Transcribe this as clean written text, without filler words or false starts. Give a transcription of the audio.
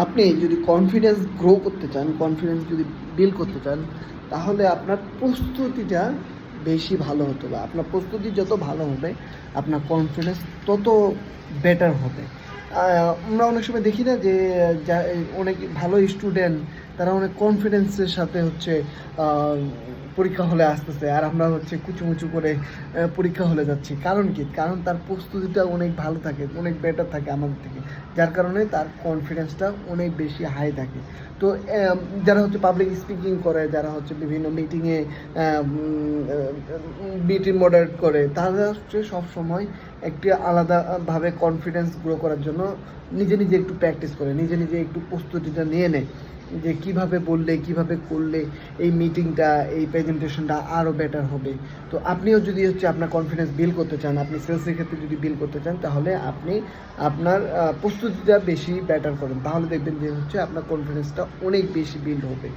আপনি যদি confidence grow করতে চান, কনফিডেন্স যদি বিল্ড করতে চান, তাহলে আপনার প্রস্তুতিটা বেশি ভালো হতে হবে। আপনার প্রস্তুতি যত ভালো হবে, আপনার কনফিডেন্স তত বেটার হবে। আমরা অনেক সময় দেখি না যে যা অনেক ভালো স্টুডেন্ট, তারা অনেক কনফিডেন্সের সাথে হচ্ছে পরীক্ষা হলে আসতেছে, আর আমরা হচ্ছে কুচুমুচু করে পরীক্ষা হলে যাচ্ছি। কারণ কি? কারণ তার প্রস্তুতিটা অনেক ভালো থাকে, অনেক বেটার থাকে আমাদের থেকে, যার কারণে তার কনফিডেন্সটা অনেক বেশি হাই থাকে। তো যারা হচ্ছে পাবলিক স্পিকিং করে, যারা হচ্ছে বিভিন্ন মিটিংয়ে মিটিং মডারেট করে, তারা হচ্ছে সবসময় একটি আলাদাভাবে কনফিডেন্স গ্রো করার জন্য নিজে নিজে একটু প্র্যাকটিস করে, নিজে নিজে একটু প্রস্তুতিটা নিয়ে নেয় যে কীভাবে বললে, কীভাবে করলে এই মিটিংটা, এই প্রেজেন্টেশনটা আরও বেটার হবে। তো আপনিও যদি হচ্ছে আপনার কনফিডেন্স বিল্ড করতে চান, আপনি সেলসের ক্ষেত্রে যদি বিল্ড করতে চান, তাহলে আপনি আপনার প্রস্তুতিটা বেশি বেটার করেন, তাহলে দেখবেন যে হচ্ছে আপনার কনফিডেন্সটা অনেক বেশি বিল্ড হবে।